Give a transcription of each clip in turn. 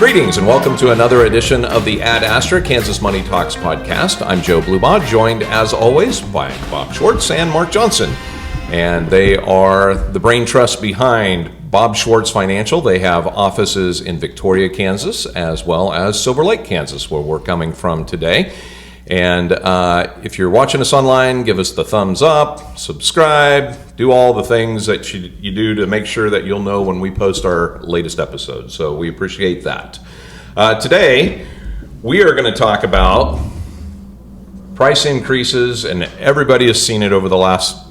Greetings and welcome to another edition of the Ad Astra Kansas Money Talks podcast. I'm Joe Blubaugh, joined as always by Bob Schwartz and Mark Johnson. And they are the brain trust behind Bob Schwartz Financial. They have offices in Victoria, Kansas, as well as Silver Lake, Kansas, where we're coming from today. And if you're watching us online, give us the thumbs up, subscribe, do all the things that you do to make sure that you'll know when we post our latest episode. So we appreciate that. Today, we are going to talk about price increases, and everybody has seen it over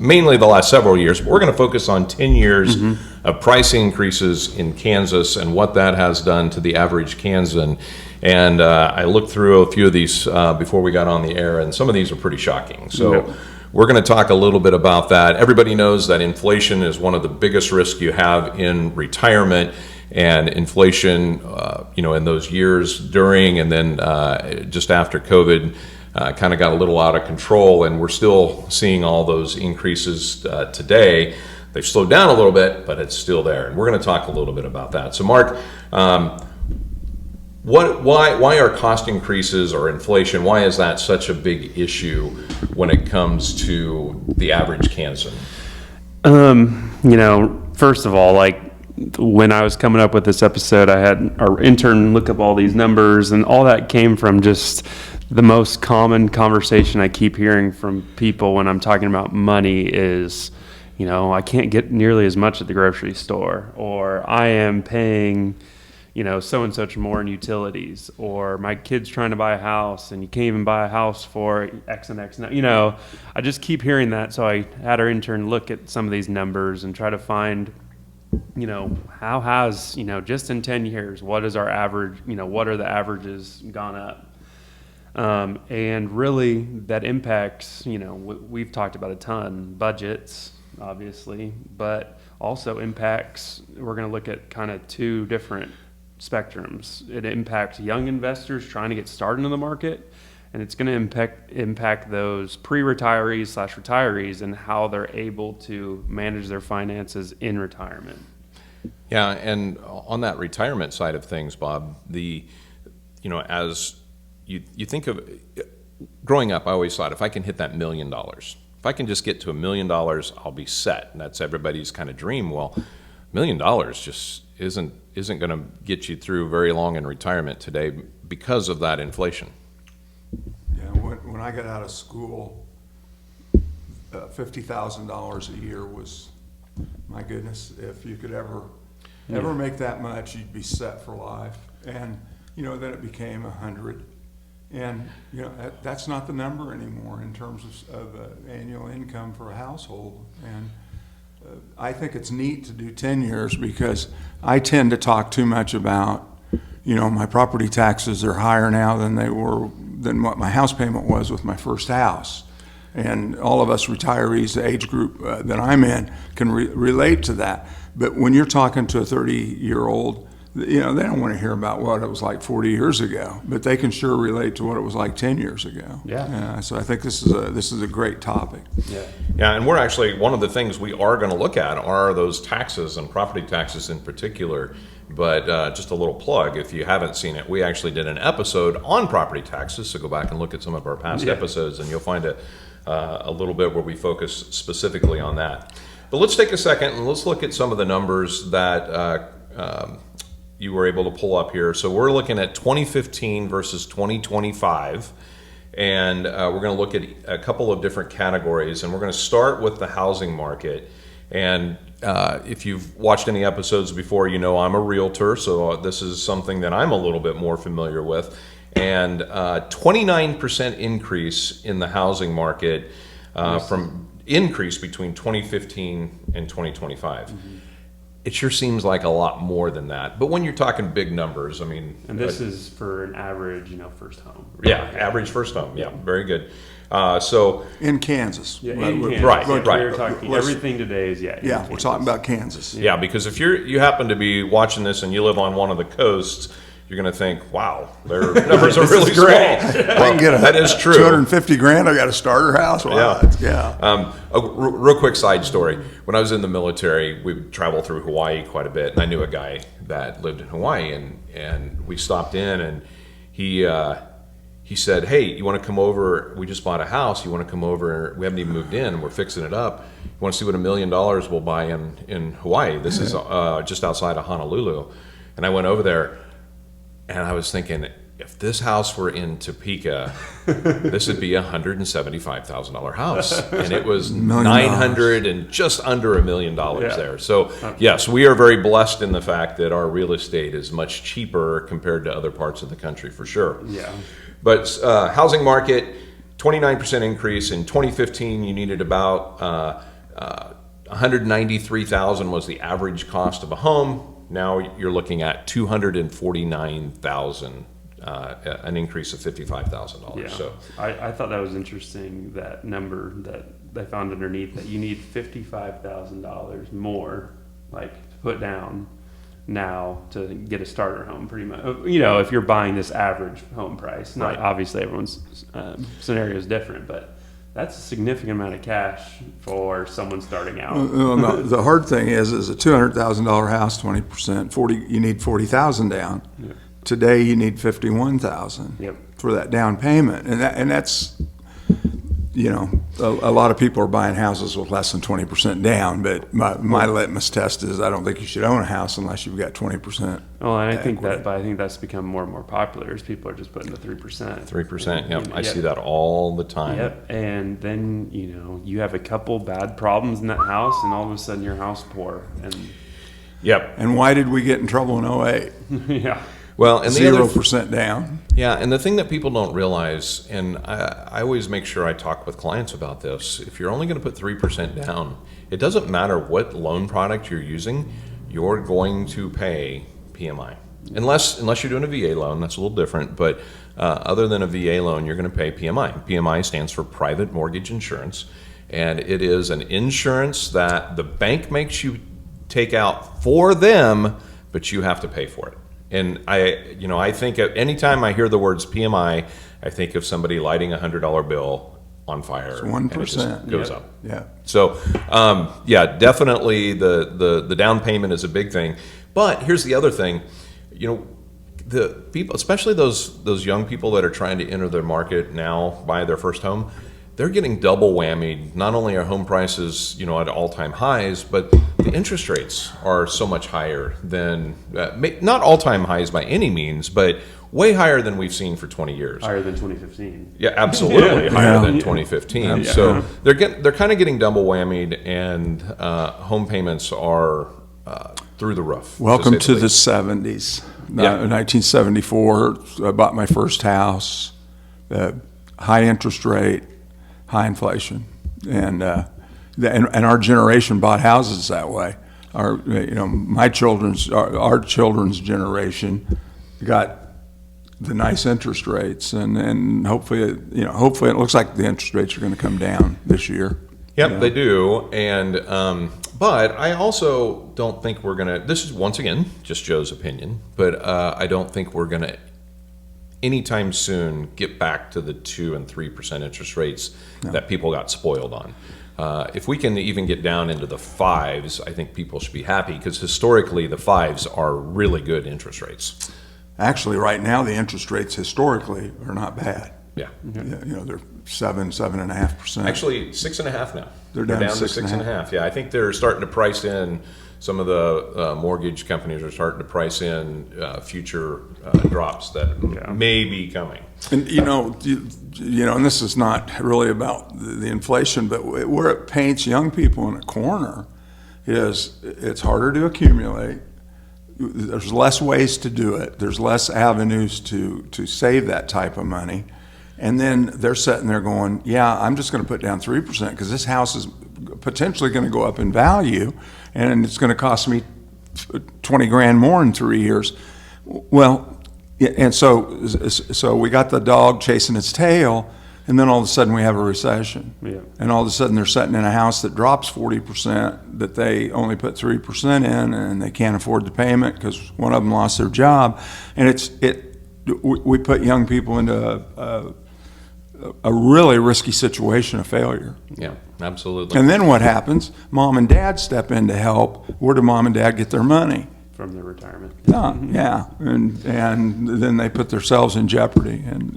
mainly the last several years, but we're going to focus on 10 years of price increases in Kansas and what that has done to the average Kansan. And I looked through a few of these before we got on the air, and some of these are pretty shocking. So we're going to talk a little bit about that. Everybody knows that inflation is one of the biggest risks you have in retirement, and inflation, in those years during and then just after COVID, kind of got a little out of control, and we're still seeing all those increases today. They've slowed down a little bit, but it's still there, and we're going to talk a little bit about that. So, Mark, why are cost increases or inflation? Why is that such a big issue when it comes to the average Kansan? First of all, when I was coming up with this episode, I had our intern look up all these numbers, and all that came from just the most common conversation I keep hearing from people when I'm talking about money is, I can't get nearly as much at the grocery store, or I am paying, so and such more in utilities, or my kid's trying to buy a house and you can't even buy a house for X and X. I just keep hearing that. So I had our intern look at some of these numbers and try to find, how has, just in 10 years, what is our average, what are the averages gone up? And really that impacts, we've talked about a ton, budgets, obviously, but also impacts, we're going to look at kind of two different spectrums. It impacts young investors trying to get started in the market, and it's going to impact those pre-retirees / retirees and how they're able to manage their finances in retirement. Yeah, and on that retirement side of things, Bob, as you think of growing up, I always thought if I can hit that $1 million, if I can just get to $1 million, I'll be set. And that's everybody's kind of dream. Well, $1 million just isn't going to get you through very long in retirement today because of that inflation. Yeah, when I got out of school, $50,000 a year was, my goodness, if you could ever make that much, you'd be set for life. And then it became 100. And that's not the number anymore in terms of annual income for a household. And I think it's neat to do 10 years because I tend to talk too much about, my property taxes are higher now than what my house payment was with my first house. And all of us retirees, the age group that I'm in, can relate to that. But when you're talking to a 30-year-old, they don't want to hear about what it was like 40 years ago, but they can sure relate to what it was like 10 years ago. Yeah. So I think this is a great topic. Yeah, and we're actually, one of the things we are going to look at are those taxes and property taxes in particular. But just a little plug, if you haven't seen it, we actually did an episode on property taxes, so go back and look at some of our past episodes and you'll find a little bit where we focus specifically on that. But let's take a second and let's look at some of the numbers that you were able to pull up here. So we're looking at 2015 versus 2025, and we're going to look at a couple of different categories, and we're going to start with the housing market. And if you've watched any episodes before, I'm a realtor, so this is something that I'm a little bit more familiar with. And 29% increase in the housing market from increase between 2015 and 2025. It sure seems like a lot more than that. But when you're talking big numbers, And this is for an average, first home. Yeah, average first home. Yeah, very good. So in Kansas. Yeah, in Kansas. Right. We're talking, everything today is, we're talking about Kansas. Yeah, because if you happen to be watching this and you live on one of the coasts, you're going to think, wow, their numbers are really great. small. I can get that is true. 250 grand. I got a starter house. Wow. Yeah. Real quick side story. When I was in the military, we would travel through Hawaii quite a bit, and I knew a guy that lived in Hawaii, and we stopped in, and he said, hey, you want to come over? We just bought a house. You want to come over? We haven't even moved in. We're fixing it up. You want to see what $1 million will buy in Hawaii? This is just outside of Honolulu. And I went over there, and I was thinking, if this house were in Topeka, this would be a $175,000 house, and it was $900 and just under $1 million there. So yes, we are very blessed in the fact that our real estate is much cheaper compared to other parts of the country, for sure. Yeah. But housing market, 29% increase in 2015. You needed about 193,000 was the average cost of a home. Now you're looking at 249,000. An increase of $55,000. Yeah. So I thought that was interesting, that number that they found underneath, that you need $55,000 more, like, to put down now to get a starter home, pretty much. You know, if you're buying this average home price, not Right. obviously everyone's scenario is different, but that's a significant amount of cash for someone starting out. Well, no, the hard thing is a $200,000 house, 20%, you need 40,000 down. Yeah. Today, you need 51,000 Yep. for that down payment, and that's, you know, a lot of people are buying houses with less than 20% down. But my litmus test is I don't think you should own a house unless you've got 20%. Well, and I think equity. but I think that's become more and more popular as people are just putting the 3%. 3%. Yep, I Yep. see that all the time. Yep, and then you have a couple bad problems in that house, and all of a sudden your house poor, and Yep. And why did we get in trouble in 08? yeah, Well, and the other 0% down. Yeah, and the thing that people don't realize, and I always make sure I talk with clients about this, if you're only going to put 3% down, it doesn't matter what loan product you're using, you're going to pay PMI. Unless you're doing a VA loan, that's a little different, but other than a VA loan, you're going to pay PMI. PMI stands for Private Mortgage Insurance, and it is an insurance that the bank makes you take out for them, but you have to pay for it. And I think anytime I hear the words PMI, I think of somebody lighting a $100 bill on fire. It's and it just 1%. goes Yep. up. Yeah. So, definitely the down payment is a big thing. But here's the other thing, the people, especially those young people that are trying to enter their market now, buy their first home, they're getting double whammied. Not only are home prices, at all-time highs, but the interest rates are so much higher than, not all-time highs by any means, but way higher than we've seen for 20 years. higher than 2015. Yeah, absolutely higher Yeah. than 2015. Yeah. So they're kind of getting double whammied, and home payments are through the roof. Welcome say to the least. 70s. Yeah. 1974, I bought my first house, high interest rate, high inflation. And our generation bought houses that way. Our children's generation got the nice interest rates, and hopefully it looks like the interest rates are going to come down this year. Yep, they do. And but I also don't think we're gonna. This is once again just Joe's opinion, but I don't think we're gonna anytime soon get back to the 2% and 3% interest rates that people got spoiled on. If we can even get down into the 5s, I think people should be happy, because historically the 5s are really good interest rates. Actually, right now the interest rates historically are not bad. Yeah. They're 7.5%. Actually, 6.5 now. They're down to to 6.5. Yeah, I think they're starting to price in. Some of the mortgage companies are starting to price in future drops that may be coming. And and this is not really about the inflation, but where it paints young people in a corner is it's harder to accumulate. There's less ways to do it. There's less avenues to save that type of money. And then they're sitting there going, yeah, I'm just going to put down 3% because this house is potentially going to go up in value, and it's going to cost me 20 grand more in 3 years. Well, and so we got the dog chasing its tail, and then all of a sudden we have a recession. Yeah. And all of a sudden they're sitting in a house that drops 40%. that they only put 3% in, and they can't afford the payment because one of them lost their job. And we put young people into a really risky situation of failure. Yeah, absolutely. And then what happens? Mom and dad step in to help. Where do mom and dad get their money? From their retirement. Yeah, and then they put themselves in jeopardy. And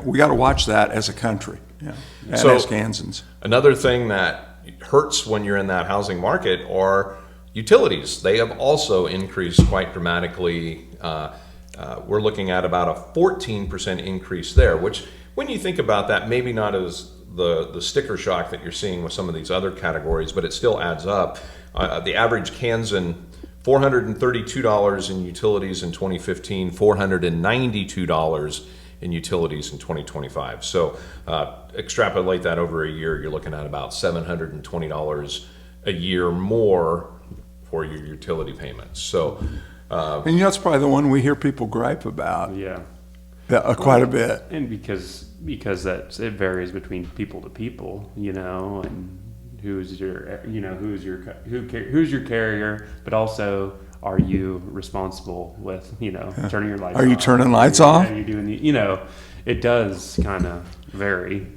we got to watch that as a country. Yeah, and So- as Kansans. Another thing that hurts when you're in that housing market are utilities. They have also increased quite dramatically. We're looking at about a 14% increase there, which, when you think about that, maybe not as the sticker shock that you're seeing with some of these other categories, but it still adds up. The average Kansan, $432 in utilities in 2015, $492 in utilities in 2025. So extrapolate that over a year, you're looking at about $720 a year more for your utility payments. So And that's probably the one we hear people gripe about Yeah. quite a bit. And because it varies between people to people, and who's your carrier, but also, are you responsible with, turning your lights off? Are you turning lights off? Are you doing it does kind of vary.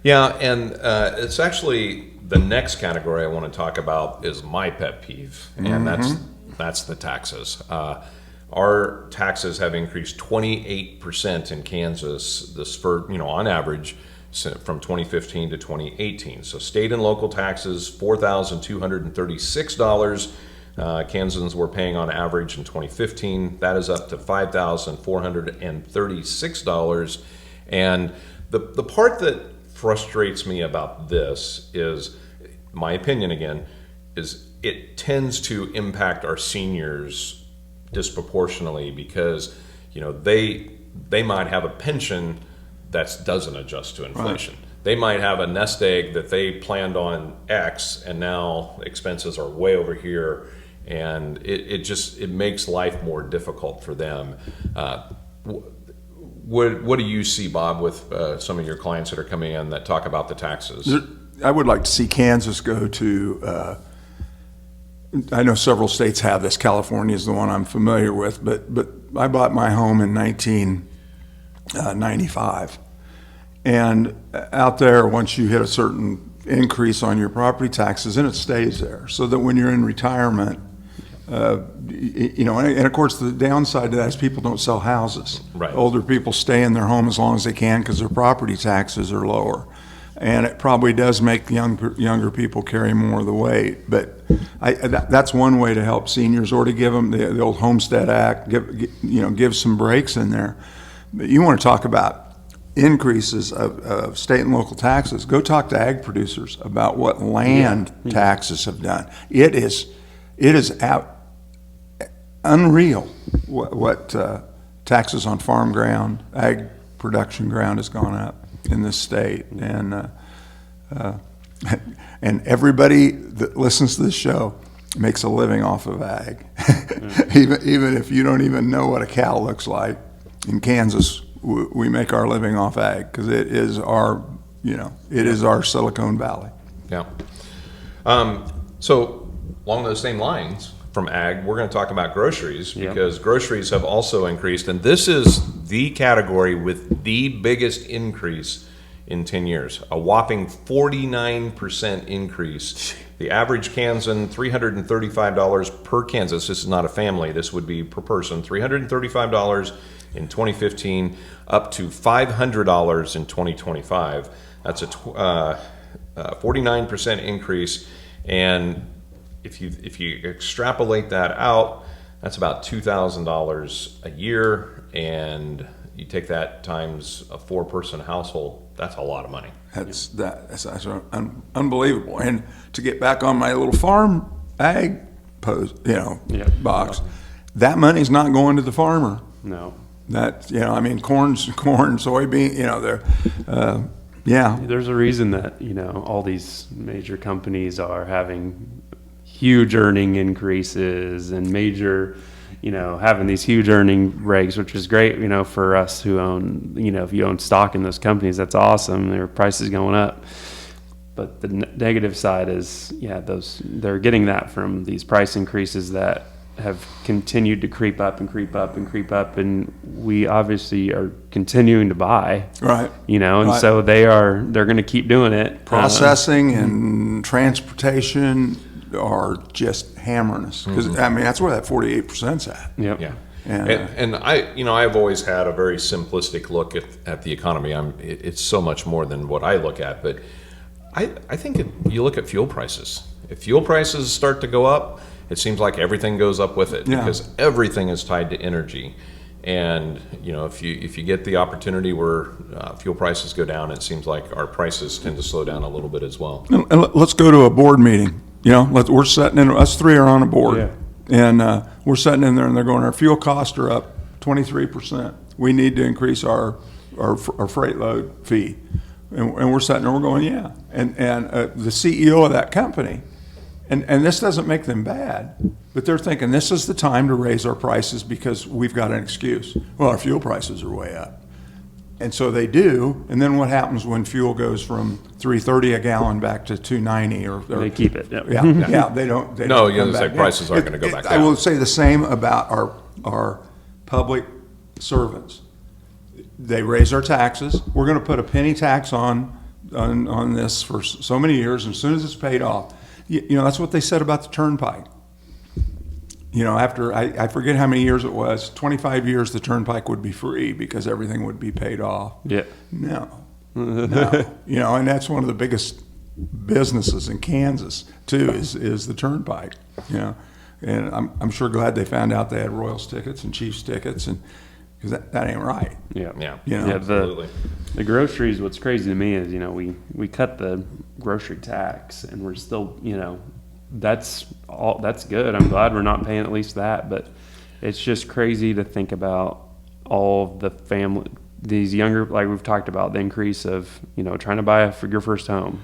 yeah, and it's actually the next category I want to talk about is my pet peeve, and that's the taxes. Our taxes have increased 28% in Kansas on average from 2015 to 2018. So state and local taxes, $4,236. Kansans were paying on average in 2015. That is up to $5,436. And the part that frustrates me about this is, my opinion again, is it tends to impact our seniors disproportionately because they might have a pension that doesn't adjust to inflation. Right. They might have a nest egg that they planned on X, and now expenses are way over here, and it makes life more difficult for them. What do you see, Bob, with some of your clients that are coming in that talk about the taxes? I would like to see Kansas go to. I know several states have this. California is the one I'm familiar with, but I bought my home in 1995, and out there, once you hit a certain increase on your property taxes, and it stays there, so that when you're in retirement, and of course the downside to that is people don't sell houses. Right. Older people stay in their home as long as they can because their property taxes are lower. And it probably does make younger people carry more of the weight. But that's one way to help seniors, or to give them the old Homestead Act, give some breaks in there. But you want to talk about increases of state and local taxes, go talk to ag producers about what land taxes have done. It is unreal what taxes on farm ground, ag production ground has gone up in this state, and everybody that listens to this show makes a living off of ag. even if you don't even know what a cow looks like. In Kansas, we make our living off ag because it is our Silicon Valley. Yeah. So along those same lines, from ag, we're going to talk about groceries because groceries have also increased, and this is the category with the biggest increase in 10 years, a whopping 49% increase. The average Kansan, $335 per Kansas. This is not a family, this would be per person. $335 in 2015, up to $500 in 2025. That's a 49% increase, and if you extrapolate that out, that's about $2,000 a year, and you take that times a 4-person household, that's a lot of money. That's unbelievable. And to get back on my little farm ag box, that money's not going to the farmer. No. That corn, soybean, There's a reason that all these major companies are having huge earning increases and major, having these huge earning regs, which is great, for us who own, if you own stock in those companies, that's awesome. Their prices going up. But the negative side is, they're getting that from these price increases that have continued to creep up and creep up and creep up, and we obviously are continuing to buy. Right. And Right. so they're going to keep doing it. Processing and transportation are just hammering us. Because, that's where that 48%'s at. Yep. Yeah. And, And I've always had a very simplistic look at the economy. It's so much more than what I look at, but I think you look at fuel prices. If fuel prices start to go up, it seems like everything goes up with it, Yeah. because everything is tied to energy. And if you get the opportunity where fuel prices go down, it seems like our prices tend to slow down a little bit as well. and let's go to a board meeting. We're sitting in, us three are on a board. Yeah. And we're sitting in there and they're going, our fuel costs are up 23%. We need to increase our freight load fee. And we're sitting there, we're going, yeah. And the CEO of that company, and this doesn't make them bad, but they're thinking this is the time to raise our prices because we've got an excuse. Well, our fuel prices are way up. And so they do, and then what happens when fuel goes from $3.30 a gallon back to $2.90 or They keep it. Yep. yeah, they don't. They No, don't you come say back prices down. aren't gonna go back I down. will say the same about our public servants. They raise our taxes. We're going to put a penny tax on this for so many years, and as soon as it's paid off, that's what they said about the turnpike. After I forget how many years it was, 25 years, the turnpike would be free because everything would be paid off. Yeah. No. And that's one of the biggest businesses in Kansas too, is the turnpike. And I'm sure glad they found out they had Royals tickets and Chiefs tickets, and because that ain't right. Yeah. Yeah. The groceries, what's crazy to me is, we cut the grocery tax and we're still, that's good. I'm glad we're not paying at least that, but it's just crazy to think about all the family, these younger, like we've talked about, the increase of, trying to buy your first home,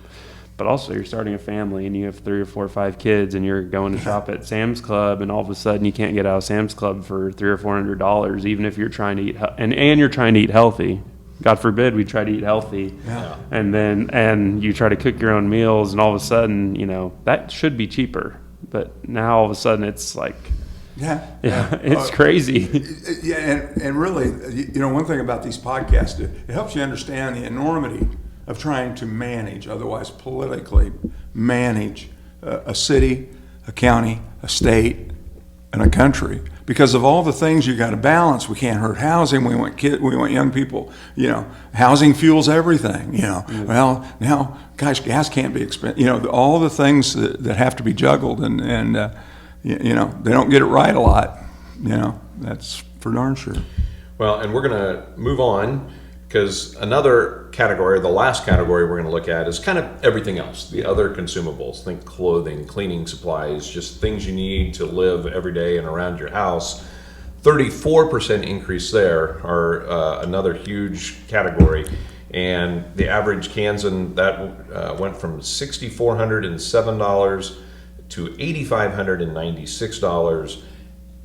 but also you're starting a family and you have 3 or 4 or 5 kids and you're going to shop at Sam's Club, and all of a sudden you can't get out of Sam's Club for $300 or $400, even if you're trying to eat, and you're trying to eat healthy. God forbid we try to eat healthy, and you try to cook your own meals, and all of a sudden, that should be cheaper. But now all of a sudden it's like, it's crazy. Yeah, and really, one thing about these podcasts, it helps you understand the enormity of trying to manage, otherwise politically manage a city, a county, a state, and a country. Because of all the things you got to balance, we can't hurt housing. We want young people. Housing fuels everything. Well, now, gosh, gas can't be expensive. All the things that have to be juggled, and they don't get it right a lot. That's for darn sure. Well, and we're going to move on, because another category, the last category we're going to look at, is kind of everything else, the other consumables. Think clothing, cleaning supplies, just things you need to live every day and around your house. 34% increase there are another huge category. And the average Kansan, that went from $6,407 to $8,596.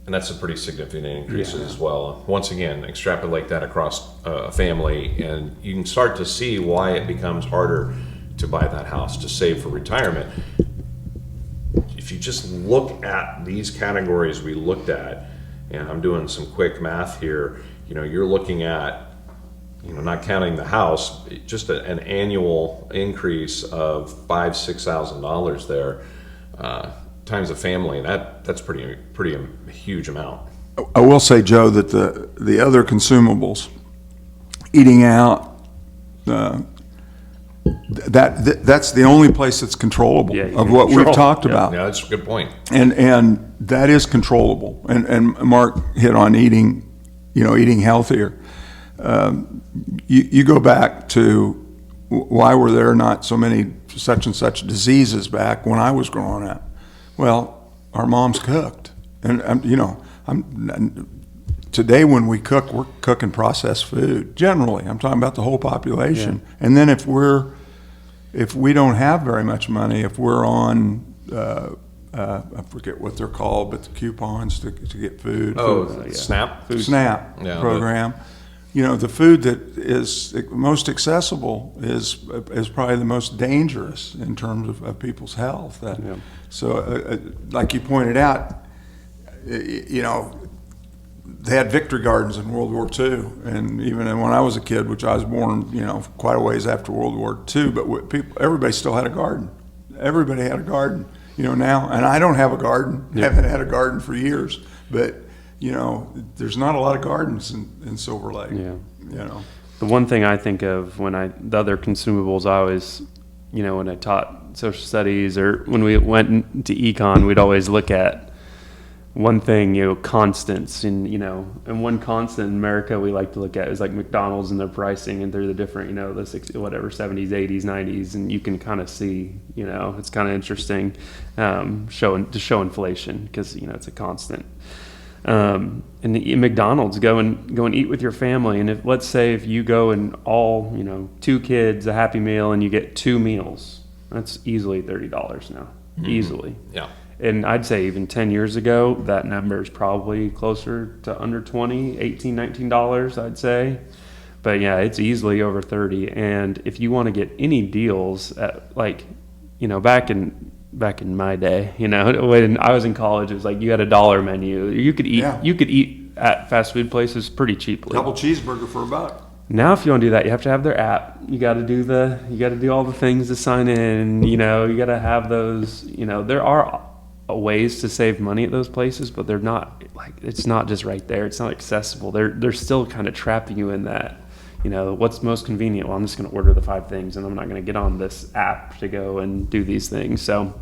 And that's a pretty significant increase as well. Once again, extrapolate that across a family, and you can start to see why it becomes harder to buy that house, to save for retirement. If you just look at these categories we looked at, and I'm doing some quick math here, you're looking at, not counting the house, just an annual increase of $5,000-$6,000 there. Times a family, that's pretty huge amount. I will say, Joe, that the other consumables, eating out, that's the only place that's controllable of what we've talked about. Yeah, that's a good point. And that is controllable. And Mark hit on eating healthier. You go back to why were there not so many such and such diseases back when I was growing up? Well, our moms cooked, and today when we cook, we're cooking processed food. Generally, I'm talking about the whole population. Yeah. And then if we don't have very much money, if we're on, I forget what they're called, but the coupons to get food. SNAP. SNAP program. the food that is most accessible is probably the most dangerous in terms of people's health. So, like you pointed out, they had victory gardens in World War II, and even when I was a kid, which I was born, quite a ways after World War II, but everybody still had a garden. Everybody had a garden, now, and I don't have a garden. Haven't had a garden for years, but there's not a lot of gardens in Silver Lake. The one thing I think of the other consumables I always, when I taught social studies or when we went to econ, we'd always look at one thing, constants, and one constant in America we like to look at is like McDonald's and their pricing, and they're the different, the 70s, 80s, 90s, and you can kind of see, it's kind of interesting, to show inflation because it's a constant. And McDonald's, go and eat with your family, and let's say if you go and all 2 kids, a Happy Meal, and you get 2 meals, that's easily $30 now, easily. Yeah. And I'd say even 10 years ago, that number is probably closer to under $20, $18, $19, I'd say. But yeah, it's easily over 30. And if you want to get any deals at back in my day, when I was in college, it was like you had a $1 menu. You could eat at fast food places pretty cheaply. Double cheeseburger for $1. Now, if you want to do that, you have to have their app. You got to do all the things to sign in. You got to have those. There are ways to save money at those places, but they're not it's not just right there. It's not accessible. They're still kind of trapping you in that. What's most convenient? Well, I'm just going to order the 5 things, and I'm not going to get on this app to go and do these things. So,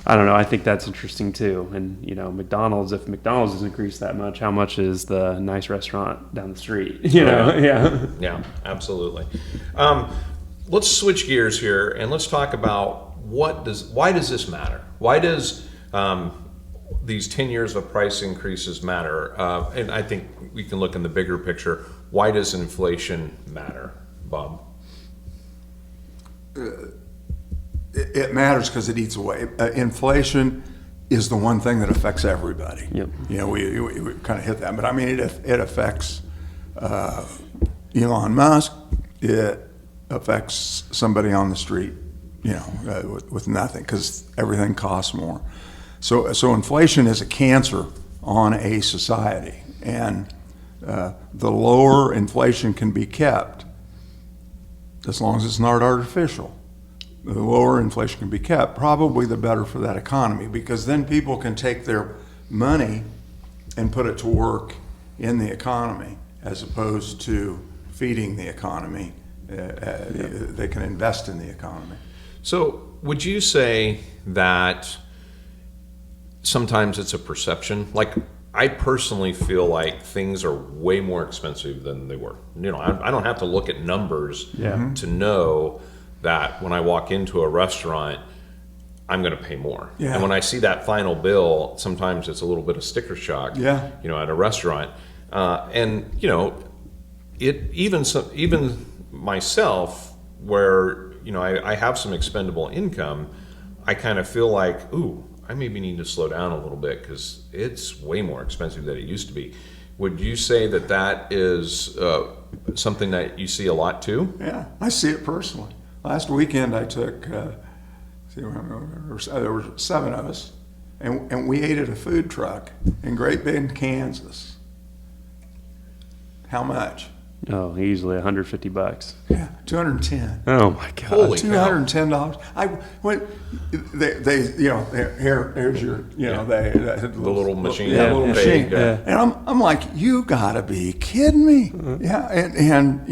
I don't know. I think that's interesting too. And McDonald's. If McDonald's has increased that much, how much is the nice restaurant down the street? Yeah, absolutely. Let's switch gears here and let's talk about why does this matter? Why does these 10 years of price increases matter? And I think we can look in the bigger picture. Why does inflation matter, Bob? It matters because it eats away. Inflation is the one thing that affects everybody. Yep. We kind of hit that, but I mean, it affects Elon Musk. It affects somebody on the street, with nothing, because everything costs more. So inflation is a cancer on a society, and the lower inflation can be kept, as long as it's not artificial, the lower inflation can be kept, probably the better for that economy, because then people can take their money and put it to work in the economy as opposed to feeding the economy. They can invest in the economy. So would you say that sometimes it's a perception? Like, I personally feel like things are way more expensive than they were. I don't have to look at numbers to know that when I walk into a restaurant, I'm going to pay more. Yeah. And when I see that final bill, sometimes it's a little bit of sticker shock. Yeah. At a restaurant, it even myself, where I have some expendable income, I kind of feel like, ooh, I maybe need to slow down a little bit because it's way more expensive than it used to be. Would you say that is something that you see a lot too? Yeah, I see it personally. Last weekend I took, there were 7 of us, and we ate at a food truck in Great Bend, Kansas. How much? Oh, easily $150. Yeah, $210. Oh my God! Holy cow. $210. Here's your, the little machine. Yeah, little machine. Yeah. And I'm like, you gotta be kidding me. Yeah, and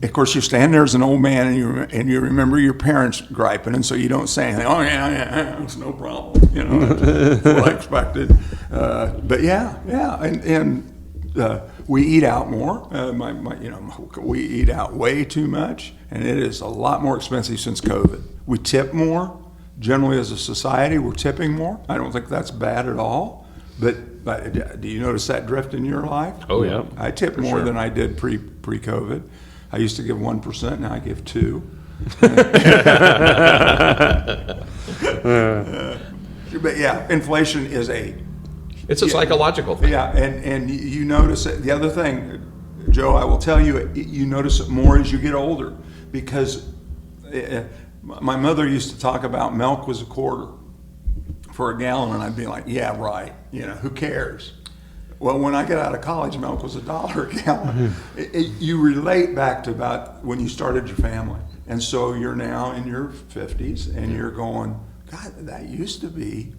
of course you stand there as an old man and you remember your parents griping, and so you don't say anything. Oh yeah, it's no problem. That's what I expected. But and we eat out more. We eat out way too much, and it is a lot more expensive since COVID. We tip more. Generally, as a society, we're tipping more. I don't think that's bad at all. But do you notice that drift in your life? Oh yeah, I tip more than I did pre-COVID. I used to give 1%. Now I give 2%. But yeah, inflation is it's a psychological thing. Yeah, and you notice it. The other thing, Joe, I will tell you, you notice it more as you get older, because my mother used to talk about milk was a quarter for a gallon, and I'd be like, yeah, right, who cares? Well, when I got out of college, milk was $1 a gallon. You relate back to about when you started your family. And so you're now in your 50s, and you're going, God, that used to be,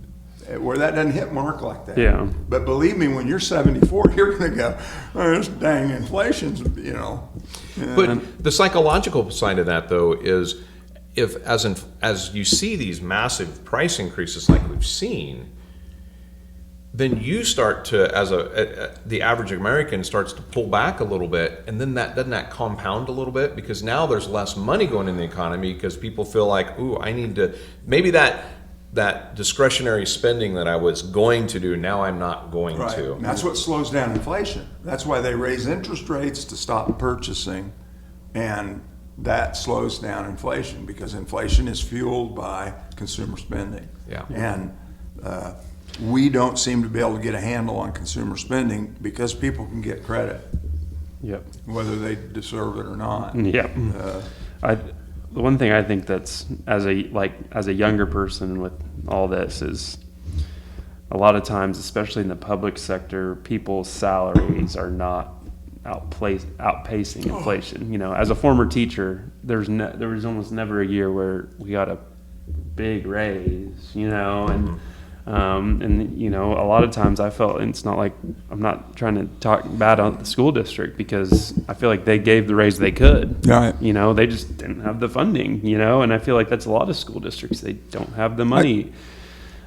where that doesn't hit Mark like that. Yeah. But believe me, when you're 74, you're going to go, oh, this dang inflation's, But the psychological side of that, though, is if as you see these massive price increases like we've seen, then you start to, as the average American starts to pull back a little bit, and then doesn't that compound a little bit, because now there's less money going in the economy because people feel like, ooh, I need to, maybe that discretionary spending that I was going to do, now I'm not going right. to. And that's what slows down inflation. That's why they raise interest rates to stop purchasing, and that slows down inflation, because inflation is fueled by consumer spending. Yeah. And we don't seem to be able to get a handle on consumer spending because people can get credit, Yep. whether they deserve it or not. Yep. The one thing I think that's as a younger person with all this is a lot of times, especially in the public sector, people's salaries are not outpacing inflation. As a former teacher, there was almost never a year where we got a big raise, and a lot of times I felt, and it's not like I'm not trying to talk bad on the school district, because I feel like they gave the raise they could. Right. They just didn't have the funding, and I feel like that's a lot of school districts. They don't have the money.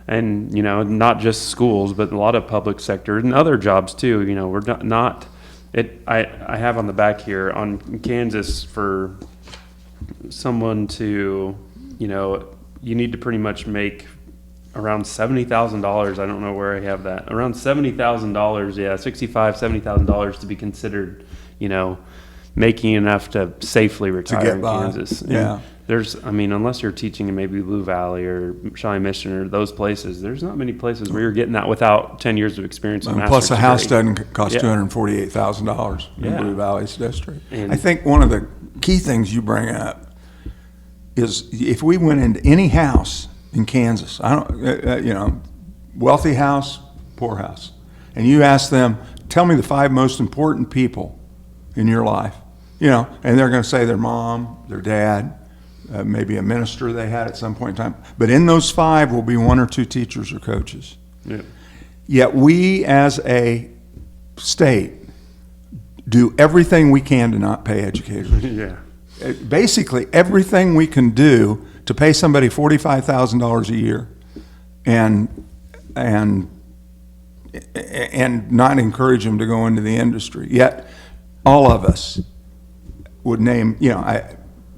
And, not just schools, but a lot of public sector and other jobs too. We're not I have on the back here on Kansas, for someone to, you need to pretty much make around $70,000. I don't know where I have that. Around $70,000, yeah, $65,000, $70,000 to be considered, making enough to safely retire in Kansas. Yeah. And unless you're teaching in maybe Blue Valley or Shawnee Mission or those places, there's not many places where you're getting that without 10 years of experience. Plus, a house degree. doesn't cost $248,000 in Yeah. Blue Valley's district. And I think one of the key things you bring up is, if we went into any house in Kansas, wealthy house, poor house, and you ask them, tell me the 5 most important people in your life, and they're going to say their mom, their dad, maybe a minister they had at some point in time. But in those 5 will be 1 or 2 teachers or coaches. Yeah. Yet we, as a state, do everything we can to not pay educators. Yeah. Basically, everything we can do to pay somebody $45,000 a year and not encourage them to go into the industry. Yet, all of us would name,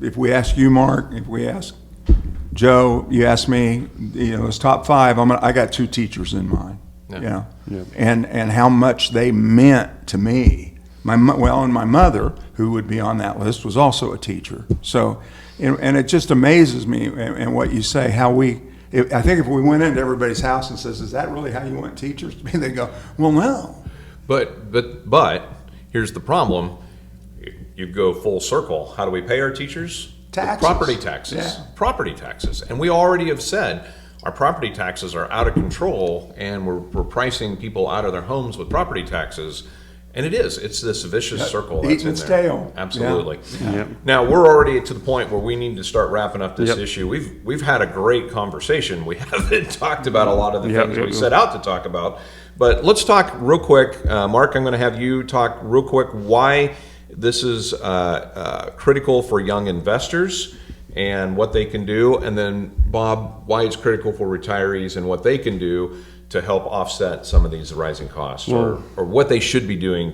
if we ask you, Mark, if we ask Joe, you ask me, it's top 5, I got 2 teachers in mind, Yeah. and how much they meant to me. And my mother, who would be on that list, was also a teacher. So, and it just amazes me, and what you say, how I think if we went into everybody's house and says, is that really how you want teachers to be? They go, well, no. But here's the problem. You go full circle. How do we pay our teachers? Taxes. Property taxes. Yeah. Property taxes. And we already have said our property taxes are out of control, and we're pricing people out of their homes with property taxes. And it's this vicious circle that's Eating in its there. tail. Absolutely. Yeah. Yep. Now we're already to the point where we need to start wrapping up this Yep. issue. We've had a great conversation. We haven't talked about a lot of the Yep, things yep, we yep. set out to talk about. But let's talk real quick. Mark, I'm going to have you talk real quick why this is critical for young investors and what they can do. And then, Bob, why it's critical for retirees and what they can do to help offset some of these rising costs, or what they should be doing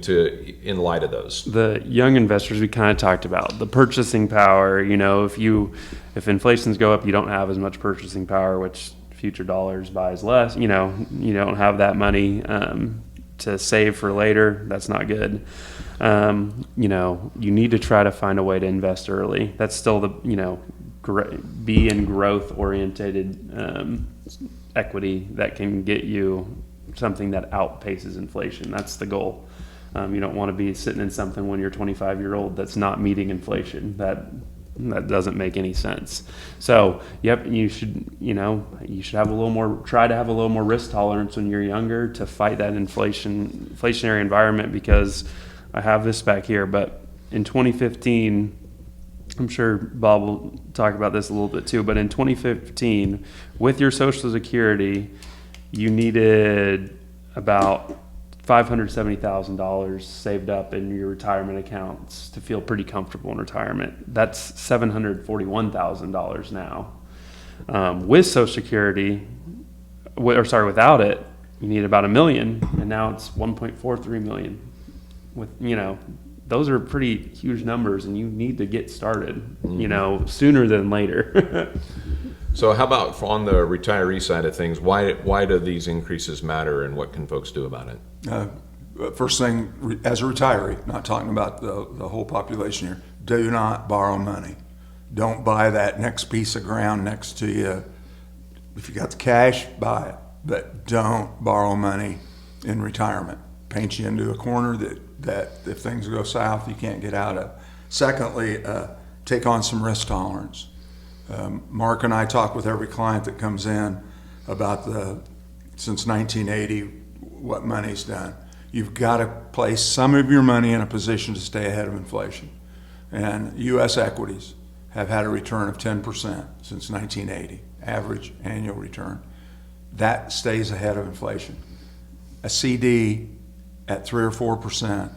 in light of those. The young investors we kind of talked about, the purchasing power. If inflations go up, you don't have as much purchasing power, which future dollars buys less. You don't have that money to save for later. That's not good. You need to try to find a way to invest early. That's still be in growth oriented equity that can get you something that outpaces inflation. That's the goal. You don't want to be sitting in something when you're 25-year-old that's not meeting inflation. That doesn't make any sense. So, yep, you should have a little more, try to have a little more risk tolerance when you're younger to fight that inflationary environment, because I have this back here, but in 2015, I'm sure Bob will talk about this a little bit too, but in 2015, with your Social Security, you needed about $570,000 saved up in your retirement accounts to feel pretty comfortable in retirement. That's $741,000 now. With Social Security, without it, you need about $1 million, and now it's 1.43 million. Those are pretty huge numbers, and you need to get started, sooner than later. So how about on the retiree side of things? Why do these increases matter, and what can folks do about it? First thing, as a retiree, not talking about the whole population here, do not borrow money. Don't buy that next piece of ground next to you. If you got the cash, buy it, but don't borrow money in retirement. Paint you into a corner that if things go south, you can't get out of. Secondly, take on some risk tolerance. Mark and I talk with every client that comes in about since 1980, what money's done. You've got to place some of your money in a position to stay ahead of inflation. And U.S. equities have had a return of 10% since 1980, average annual return. That stays ahead of inflation. A CD at 3 or 4%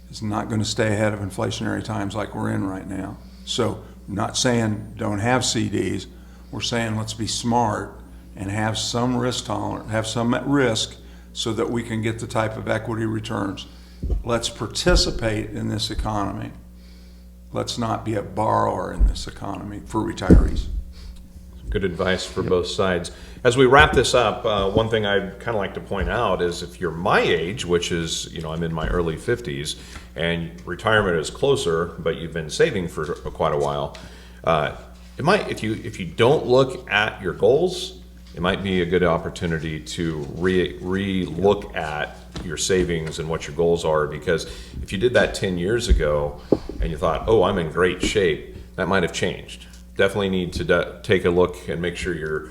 is not going to stay ahead of inflationary times like we're in right now. So I'm not saying don't have CDs. We're saying let's be smart and have some risk tolerance, have some at risk, so that we can get the type of equity returns. Let's participate in this economy. Let's not be a borrower in this economy for retirees. Good advice for both sides. As we wrap this up, one thing I'd kind of like to point out is if you're my age, which is, I'm in my early 50s, and retirement is closer, but you've been saving for quite a while, if you don't look at your goals, it might be a good opportunity to re-look at your savings and what your goals are, because if you did that 10 years ago and you thought, oh, I'm in great shape, that might have changed. Definitely need to take a look and make sure you're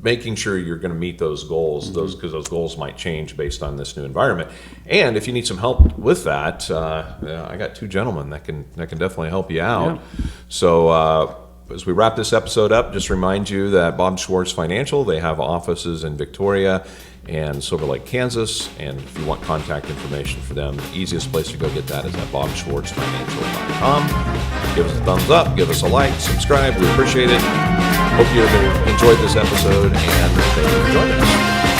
making sure you're going to meet those goals, because those goals might change based on this new environment. And if you need some help with that, I got two gentlemen that can definitely help you out. Yeah. So as we wrap this episode up, just remind you that Bob Schwartz Financial, they have offices in Victoria and Silver Lake, Kansas. And if you want contact information for them, the easiest place to go get that is at bobschwartzfinancial.com. Give us a thumbs up, give us a like, subscribe. We appreciate it. Hope you enjoyed this episode, and thank you for joining us.